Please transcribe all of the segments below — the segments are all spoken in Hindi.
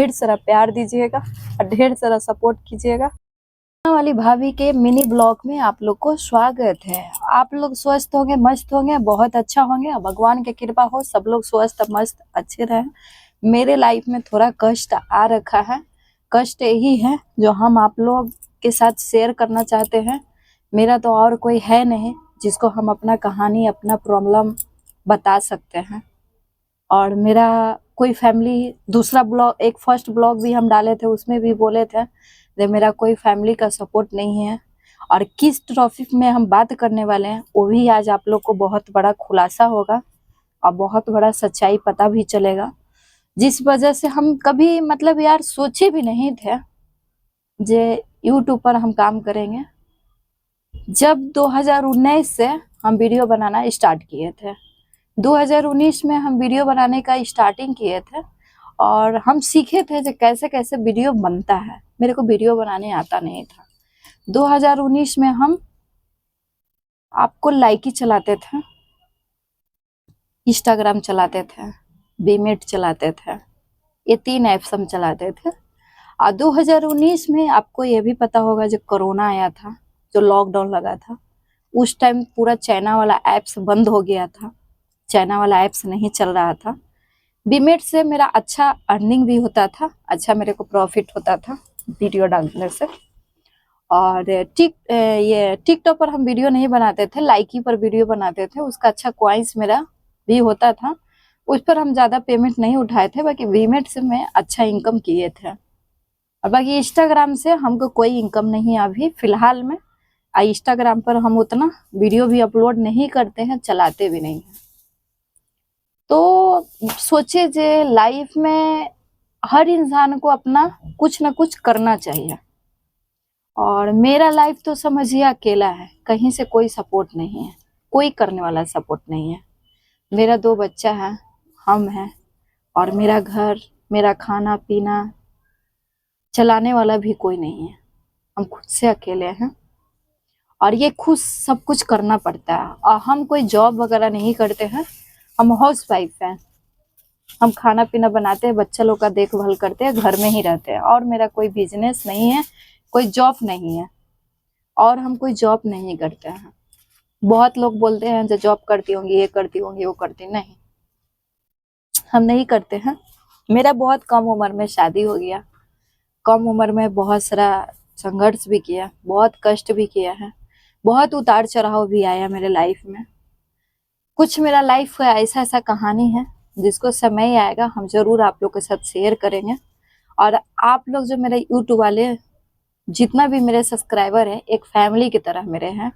ढेर सारा प्यार दीजिएगा और ढेर सारा सपोर्ट कीजिएगा। वाली भाभी के मिनी ब्लॉग में आप लोग को स्वागत है। आप लोग स्वस्थ होंगे, मस्त होंगे, बहुत अच्छा होंगे। भगवान की कृपा हो, सब लोग स्वस्थ मस्त अच्छे रहें। मेरे लाइफ में थोड़ा कष्ट आ रखा है। कष्ट यही है जो हम आप लोग के साथ शेयर करना चाहते हैं। मेरा तो और कोई है नहीं जिसको हम अपना कहानी, अपना प्रॉब्लम बता सकते हैं। और मेरा कोई फैमिली, दूसरा ब्लॉग, एक फर्स्ट ब्लॉग भी हम डाले थे, उसमें भी बोले थे कि मेरा कोई फैमिली का सपोर्ट नहीं है। और किस टॉपिक में हम बात करने वाले हैं वो भी आज आप लोग को बहुत बड़ा खुलासा होगा और बहुत बड़ा सच्चाई पता भी चलेगा, जिस वजह से हम कभी मतलब यार सोचे भी नहीं थे जे यूट्यूब पर हम काम करेंगे। जब 2019 से हम वीडियो बनाना स्टार्ट किए थे, 2019 में हम वीडियो बनाने का स्टार्टिंग किए थे और हम सीखे थे जो कैसे कैसे वीडियो बनता है। मेरे को वीडियो बनाने आता नहीं था। 2019 में हम आपको लाइकी चलाते थे, इंस्टाग्राम चलाते थे, बीमेट चलाते थे, ये 3 ऐप्स हम चलाते थे। और 2019 में आपको ये भी पता होगा जो कोरोना आया था, जो लॉकडाउन लगा था, उस टाइम पूरा चाइना वाला ऐप्स बंद हो गया था। चाइना वाला ऐप्स नहीं चल रहा था। बीमेट से मेरा अच्छा अर्निंग भी होता था, अच्छा मेरे को प्रॉफिट होता था वीडियो डालने से। और ये टिकटॉक पर हम वीडियो नहीं बनाते थे, लाइकी पर वीडियो बनाते थे, उसका अच्छा क्वाइंस मेरा भी होता था। उस पर हम ज्यादा पेमेंट नहीं उठाए थे, बाकी बीमेट से मैं अच्छा इनकम किए थे। और बाकी इंस्टाग्राम से हमको कोई इनकम नहीं है अभी फिलहाल में। इंस्टाग्राम पर हम उतना वीडियो भी अपलोड नहीं करते हैं, चलाते भी नहीं हैं। तो सोचे जे लाइफ में हर इंसान को अपना कुछ ना कुछ करना चाहिए। और मेरा लाइफ तो समझिए अकेला है, कहीं से कोई सपोर्ट नहीं है, कोई करने वाला सपोर्ट नहीं है। मेरा 2 बच्चा है, हम हैं, और मेरा घर, मेरा खाना पीना चलाने वाला भी कोई नहीं है। हम खुद से अकेले हैं और ये खुद सब कुछ करना पड़ता है। और हम कोई जॉब वगैरह नहीं करते हैं, हम हाउस वाइफ हैं। हम खाना पीना बनाते हैं, बच्चा लोग का देखभाल करते हैं, घर में ही रहते हैं। और मेरा कोई बिजनेस नहीं है, कोई जॉब नहीं है, और हम कोई जॉब नहीं करते हैं। बहुत लोग बोलते हैं जो जॉब करती होंगी, ये करती होंगी, वो करती, नहीं, हम नहीं करते हैं। मेरा बहुत कम उम्र में शादी हो गया। कम उम्र में बहुत सारा संघर्ष भी किया, बहुत कष्ट भी किया है, बहुत उतार चढ़ाव भी आया मेरे लाइफ में। कुछ मेरा लाइफ का ऐसा ऐसा कहानी है जिसको समय आएगा हम जरूर आप लोग के साथ शेयर करेंगे। और आप लोग जो मेरे यूट्यूब वाले जितना भी मेरे सब्सक्राइबर हैं, एक फैमिली की तरह मेरे हैं।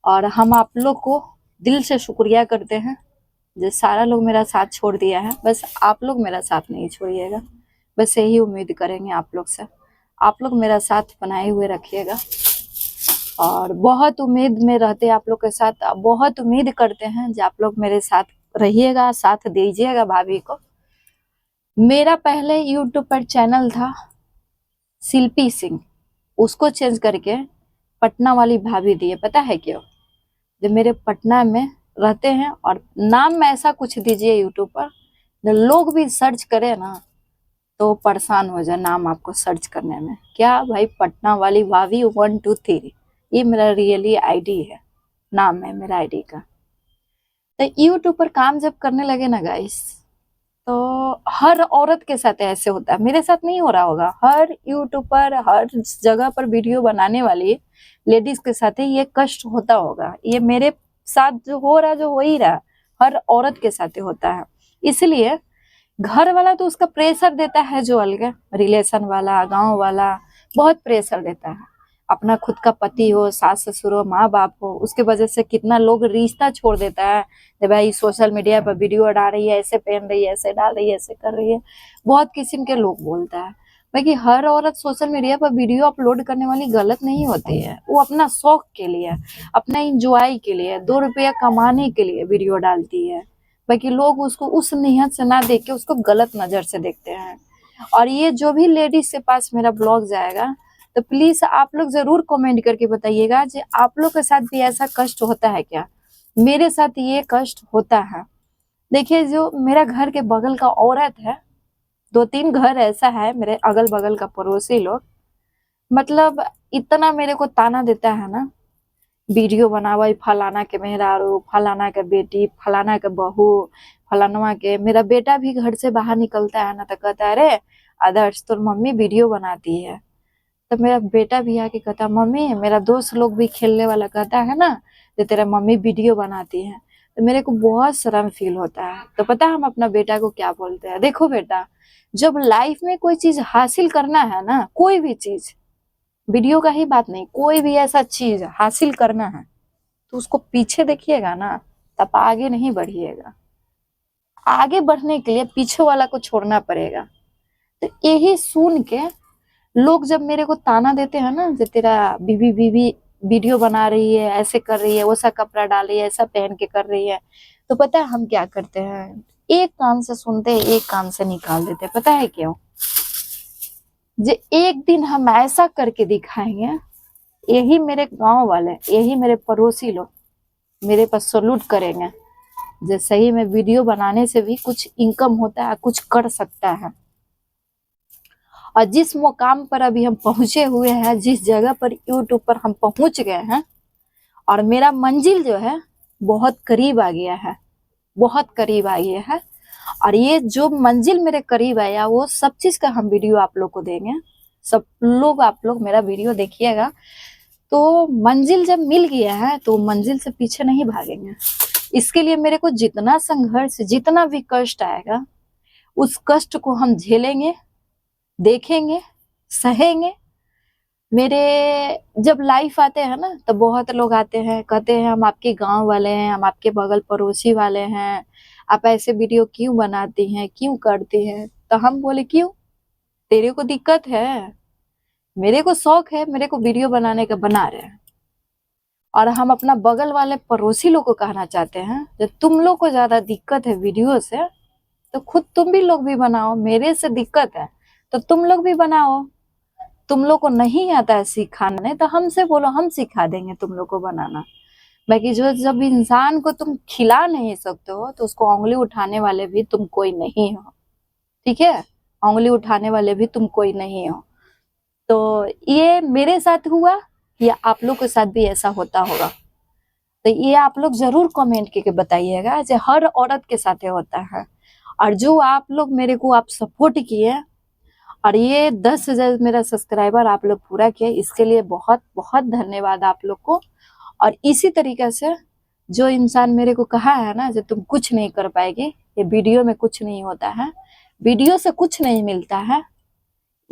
और हम आप लोग को दिल से शुक्रिया करते हैं जो सारा लोग मेरा साथ छोड़ दिया है, बस आप लोग मेरा साथ नहीं छोड़िएगा। बस यही उम्मीद करेंगे आप लोग से, आप लोग मेरा साथ बनाए हुए रखिएगा। और बहुत उम्मीद में रहते आप लोग के साथ, बहुत उम्मीद करते हैं जो आप लोग मेरे साथ रहिएगा, साथ दीजिएगा भाभी को। मेरा पहले यूट्यूब पर चैनल था शिल्पी सिंह, उसको चेंज करके पटना वाली भाभी दिए। पता है क्यों? जो मेरे पटना में रहते हैं, और नाम में ऐसा कुछ दीजिए यूट्यूब पर जो लोग भी सर्च करे ना तो परेशान हो जाए नाम आपको सर्च करने में। क्या भाई, पटना वाली भाभी 1 2 3, ये मेरा रियली आईडी है, नाम है मेरा आईडी का। तो यूट्यूब पर काम जब करने लगे ना गाइस, तो हर औरत के साथ ऐसे होता है, मेरे साथ नहीं हो रहा होगा, हर यूट्यूब पर हर जगह पर वीडियो बनाने वाली लेडीज के साथ ही ये कष्ट होता होगा। ये मेरे साथ जो हो रहा, जो हो ही रहा, हर औरत के साथ ही होता है। इसलिए घर वाला तो उसका प्रेशर देता है, जो अलग रिलेशन वाला, गांव वाला बहुत प्रेशर देता है। अपना खुद का पति हो, सास ससुर हो, माँ बाप हो, उसके वजह से कितना लोग रिश्ता छोड़ देता है। भाई सोशल मीडिया पर वीडियो डाल रही है, ऐसे पहन रही है, ऐसे डाल रही है, ऐसे कर रही है, बहुत किस्म के लोग बोलता है। बाकी हर औरत सोशल मीडिया पर वीडियो अपलोड करने वाली गलत नहीं होती है। वो अपना शौक के लिए, अपना इंजॉय के लिए, 2 रुपया कमाने के लिए वीडियो डालती है। बाकी लोग उसको उस नियत से ना देख के उसको गलत नजर से देखते हैं। और ये जो भी लेडीज के पास मेरा ब्लॉग जाएगा तो प्लीज आप लोग जरूर कमेंट करके बताइएगा कि आप लोग के साथ भी ऐसा कष्ट होता है क्या। मेरे साथ ये कष्ट होता है। देखिए, जो मेरा घर के बगल का औरत है, 2-3 घर ऐसा है मेरे अगल बगल का पड़ोसी लोग, मतलब इतना मेरे को ताना देता है ना, वीडियो बनावा फलाना के मेहरारू, फलाना के बेटी, फलाना के बहू, फलानवा के। मेरा बेटा भी घर से बाहर निकलता है ना तो कहता है, अरे आदर्श तो मम्मी वीडियो बनाती है। तो मेरा बेटा भी आके कहता, मम्मी मेरा दोस्त लोग भी खेलने वाला कहता है ना जो तेरा मम्मी वीडियो बनाती है। तो मेरे को बहुत शर्म फील होता है। तो पता है हम अपना बेटा को क्या बोलते हैं, देखो बेटा, जब लाइफ में कोई चीज हासिल करना है ना, कोई भी चीज, वीडियो का ही बात नहीं, कोई भी ऐसा चीज हासिल करना है तो उसको पीछे देखिएगा ना, तब आगे नहीं बढ़िएगा। आगे बढ़ने के लिए पीछे वाला को छोड़ना पड़ेगा। तो यही सुन के लोग जब मेरे को ताना देते हैं ना, जो तेरा बीबी बीबी वीडियो बना रही है, ऐसे कर रही है, वैसा कपड़ा डाल रही है, ऐसा पहन के कर रही है, तो पता है हम क्या करते हैं, एक कान से सुनते हैं एक कान से निकाल देते हैं। पता है क्यों? जो एक दिन हम ऐसा करके दिखाएंगे, यही मेरे गांव वाले, यही मेरे पड़ोसी लोग मेरे पर सलूट करेंगे। जो सही में वीडियो बनाने से भी कुछ इनकम होता है, कुछ कर सकता है। और जिस मुकाम पर अभी हम पहुंचे हुए हैं, जिस जगह पर यूट्यूब पर हम पहुंच गए हैं, और मेरा मंजिल जो है बहुत करीब आ गया है, बहुत करीब आ गया है। और ये जो मंजिल मेरे करीब आया, वो सब चीज का हम वीडियो आप लोग को देंगे। सब लोग, आप लोग मेरा वीडियो देखिएगा। तो मंजिल जब मिल गया है तो मंजिल से पीछे नहीं भागेंगे। इसके लिए मेरे को जितना संघर्ष, जितना भी कष्ट आएगा, उस कष्ट को हम झेलेंगे, देखेंगे, सहेंगे। मेरे जब लाइफ आते हैं ना, तो बहुत लोग आते हैं, कहते हैं हम आपके गांव वाले हैं, हम आपके बगल पड़ोसी वाले हैं, आप ऐसे वीडियो क्यों बनाती हैं, क्यों करती हैं? तो हम बोले क्यों, तेरे को दिक्कत है, मेरे को शौक है, मेरे को वीडियो बनाने का, बना रहे हैं। और हम अपना बगल वाले पड़ोसी लोग को कहना चाहते हैं, जब तुम लोग को ज्यादा दिक्कत है वीडियो से, तो खुद तुम भी लोग भी बनाओ। मेरे से दिक्कत है तो तुम लोग भी बनाओ। तुम लोग को नहीं आता है सिखाने तो हमसे बोलो, हम सिखा देंगे तुम लोग को बनाना। बाकी जो, जब इंसान को तुम खिला नहीं सकते हो तो उसको उंगली उठाने वाले भी तुम कोई नहीं हो, ठीक है? उंगली उठाने वाले भी तुम कोई नहीं हो। तो ये मेरे साथ हुआ, या आप लोग के साथ भी ऐसा होता होगा, तो ये आप लोग जरूर कमेंट करके बताइएगा। जो हर औरत के साथ होता है। और जो आप लोग मेरे को आप सपोर्ट किए, और ये 10,000 मेरा सब्सक्राइबर आप लोग पूरा किए, इसके लिए बहुत बहुत धन्यवाद आप लोग को। और इसी तरीके से जो इंसान मेरे को कहा है ना, जो तुम कुछ नहीं कर पाएगी, ये वीडियो में कुछ नहीं होता है, वीडियो से कुछ नहीं मिलता है,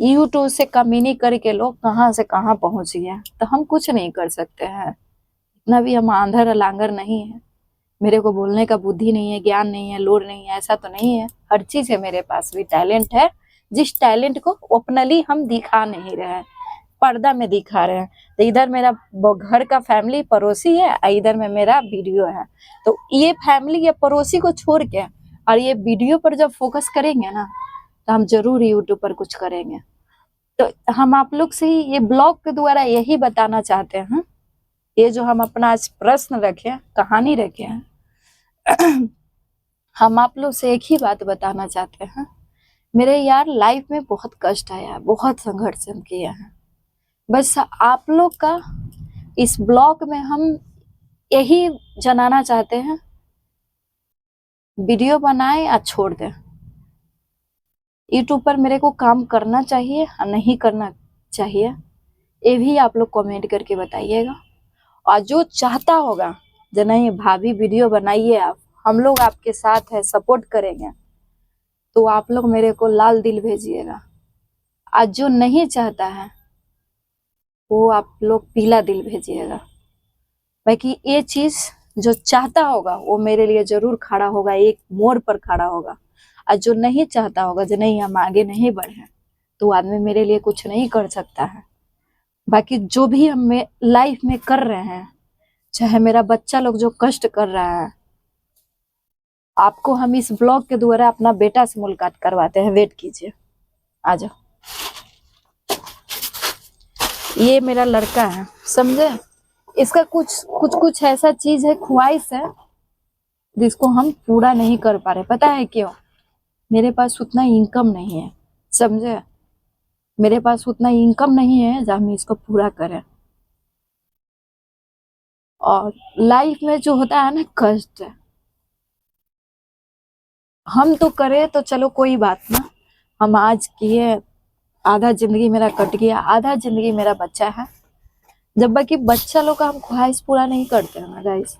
यूट्यूब से कमीनी करके लोग कहाँ से कहाँ पहुंच गए, तो हम कुछ नहीं कर सकते हैं। इतना भी हम आंधर लांगर नहीं है। मेरे को बोलने का बुद्धि नहीं है, ज्ञान नहीं है, लोर नहीं है, ऐसा तो नहीं है। हर चीज है मेरे पास, भी टैलेंट है। जिस टैलेंट को ओपनली हम दिखा नहीं रहे हैं, पर्दा में दिखा रहे हैं। तो इधर मेरा घर का फैमिली पड़ोसी है, इधर में मेरा वीडियो है। तो ये फैमिली या पड़ोसी को छोड़ के और ये वीडियो पर जब फोकस करेंगे ना, तो हम जरूर यूट्यूब पर कुछ करेंगे। तो हम आप लोग से ही ये ब्लॉग के द्वारा यही बताना चाहते हैं। ये जो हम अपना आज प्रश्न रखे, कहानी रखे हैं, हम आप लोग से एक ही बात बताना चाहते हैं। मेरे यार लाइफ में बहुत कष्ट आया, बहुत संघर्ष हम किए हैं। बस आप लोग का इस ब्लॉग में हम यही जनाना चाहते हैं, वीडियो बनाए या छोड़ दें। यूट्यूब पर मेरे को काम करना चाहिए या नहीं करना चाहिए, ये भी आप लोग कमेंट करके बताइएगा। और जो चाहता होगा जो नहीं भाभी वीडियो बनाइए आप, हम लोग आपके साथ है, सपोर्ट करेंगे, तो आप लोग मेरे को लाल दिल भेजिएगा। आज जो नहीं चाहता है वो आप लोग पीला दिल भेजिएगा। बाकी ये चीज जो चाहता होगा वो मेरे लिए जरूर खड़ा होगा, एक मोड़ पर खड़ा होगा। और जो नहीं चाहता होगा, जो नहीं हम आगे नहीं बढ़े, तो आदमी मेरे लिए कुछ नहीं कर सकता है। बाकी जो भी हम लाइफ में कर रहे हैं, चाहे मेरा बच्चा लोग जो कष्ट कर रहा है, आपको हम इस ब्लॉग के द्वारा अपना बेटा से मुलाकात करवाते हैं। वेट कीजिए, आ जाओ। ये मेरा लड़का है, समझे? इसका कुछ ऐसा चीज है, ख्वाहिश है, जिसको हम पूरा नहीं कर पा रहे। पता है क्यों? मेरे पास उतना इनकम नहीं है, समझे। मेरे पास उतना इनकम नहीं है जो हम इसको पूरा करें। और लाइफ में जो होता है ना कष्ट, हम तो करे तो चलो कोई बात ना, हम आज किए, आधा जिंदगी मेरा कट गया, आधा जिंदगी मेरा बच्चा है। जब बाकी बच्चा लोग का हम ख्वाहिश पूरा नहीं करते हैं ना गाइस,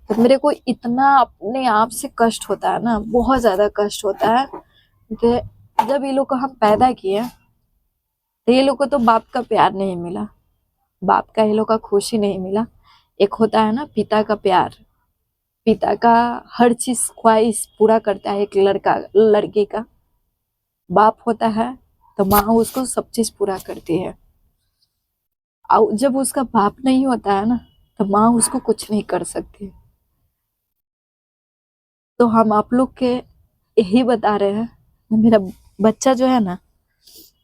तो मेरे को इतना अपने आप से कष्ट होता है ना, बहुत ज्यादा कष्ट होता है कि जब ये लोग को हम पैदा किए तो ये लोग को तो बाप का प्यार नहीं मिला, बाप का ये लोग का खुशी नहीं मिला। एक होता है ना पिता का प्यार, पिता का हर चीज ख्वाहिश पूरा करता है एक लड़का लड़की का। बाप होता है तो माँ उसको सब चीज पूरा करती है। और जब उसका बाप नहीं होता है ना, तो माँ उसको कुछ नहीं कर सकती। तो हम आप लोग के यही बता रहे हैं, मेरा बच्चा जो है ना,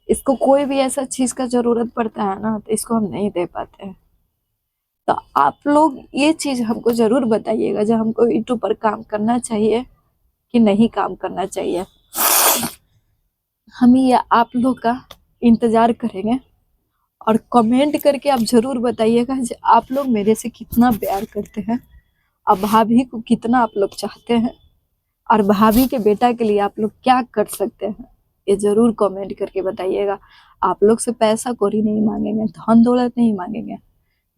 इसको कोई भी ऐसा चीज का जरूरत पड़ता है ना, तो इसको हम नहीं दे पाते हैं। तो आप लोग ये चीज हमको जरूर बताइएगा, जब हमको यूट्यूब पर काम करना चाहिए कि नहीं काम करना चाहिए। हम ये आप लोग का इंतजार करेंगे, और कमेंट करके आप जरूर बताइएगा कि आप लोग मेरे से कितना प्यार करते हैं, और भाभी को कितना आप लोग चाहते हैं, और भाभी के बेटा के लिए आप लोग क्या कर सकते हैं, ये जरूर कमेंट करके बताइएगा। आप लोग से पैसा कौड़ी नहीं मांगेंगे, धन दौलत नहीं मांगेंगे,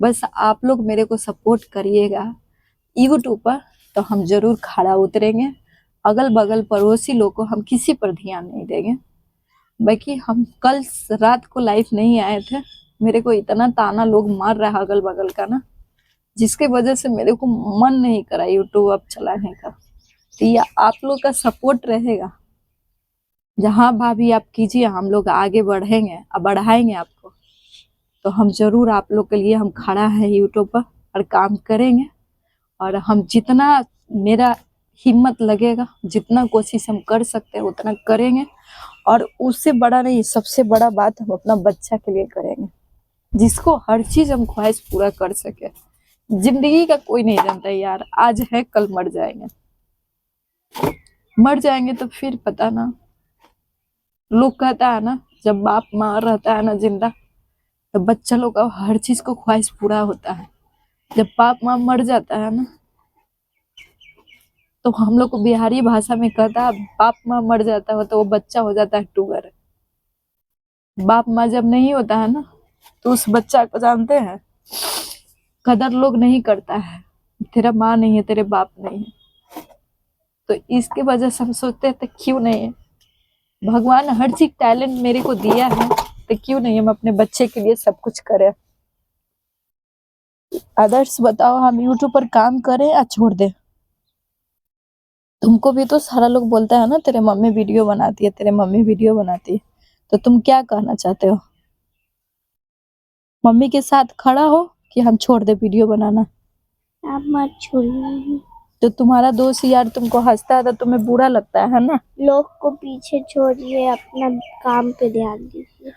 बस आप लोग मेरे को सपोर्ट करिएगा यूट्यूब पर, तो हम जरूर खड़ा उतरेंगे। अगल बगल पड़ोसी लोग को हम किसी पर ध्यान नहीं देंगे। बाकी हम कल रात को लाइव नहीं आए थे, मेरे को इतना ताना लोग मार रहा है अगल बगल का ना, जिसके वजह से मेरे को मन नहीं करा यूट्यूब अब चलाने का। तो ये आप लोग का सपोर्ट रहेगा, जहाँ भाभी आप कीजिए, हम लोग आगे बढ़ेंगे और बढ़ाएंगे आपको। तो हम जरूर आप लोग के लिए हम खड़ा है यूट्यूब पर और काम करेंगे, और हम जितना मेरा हिम्मत लगेगा, जितना कोशिश हम कर सकते हैं उतना करेंगे। और उससे बड़ा नहीं, सबसे बड़ा बात हम अपना बच्चा के लिए करेंगे, जिसको हर चीज हम ख्वाहिश पूरा कर सके। जिंदगी का कोई नहीं जानता यार, आज है कल मर जाएंगे, मर जाएंगे तो फिर पता ना। लोग कहता है ना, जब बाप माँ रहता है ना जिंदा, तो बच्चा लोग का हर चीज को ख्वाहिश पूरा होता है। जब बाप माँ मर जाता है ना, तो हम लोग को बिहारी भाषा में कहता है, बाप माँ मर जाता है तो वो बच्चा हो जाता है टूगर। बाप माँ जब नहीं होता है ना, तो उस बच्चा को जानते हैं कदर लोग नहीं करता है, तेरा माँ नहीं है, तेरे बाप नहीं है। तो इसके वजह से हम सोचते हैं क्यों नहीं है, भगवान हर चीज टैलेंट मेरे को दिया है, तो क्यों नहीं हम अपने बच्चे के लिए सब कुछ करें। अदर्स बताओ, हम यूट्यूब पर काम करें या छोड़ दें। तुमको भी तो सारा लोग बोलता है ना, तेरे मम्मी वीडियो बनाती है, तेरे मम्मी वीडियो बनाती है, तो तुम क्या कहना चाहते हो? मम्मी के साथ खड़ा हो कि हम छोड़ दे वीडियो बनाना? आप मत छोड़िए। तो तुम्हारा दोस्त यार तुमको हंसता है तो तुम्हें बुरा लगता है ना? लोग को पीछे छोड़िए, अपना काम पे ध्यान दीजिए।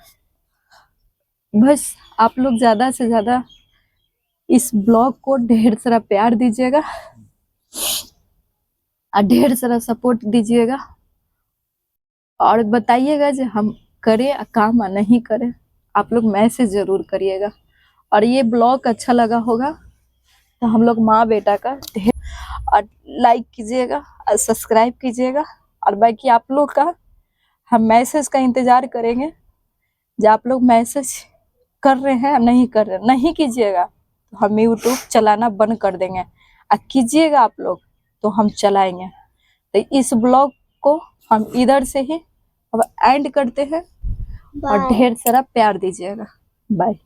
बस आप लोग ज्यादा से ज्यादा इस ब्लॉग को ढेर सारा प्यार दीजिएगा और ढेर सारा सपोर्ट दीजिएगा, और बताइएगा जो हम करें या काम या नहीं करें। आप लोग मैसेज जरूर करिएगा, और ये ब्लॉग अच्छा लगा होगा तो हम लोग माँ बेटा का ढेर और लाइक कीजिएगा और सब्सक्राइब कीजिएगा। और बाकी आप लोग का हम मैसेज का इंतजार करेंगे, जो आप लोग मैसेज कर रहे हैं नहीं कर रहे, नहीं कीजिएगा तो हम यूट्यूब चलाना बंद कर देंगे, और कीजिएगा आप लोग तो हम चलाएंगे। तो इस ब्लॉग को हम इधर से ही अब एंड करते हैं, और ढेर सारा प्यार दीजिएगा। बाय।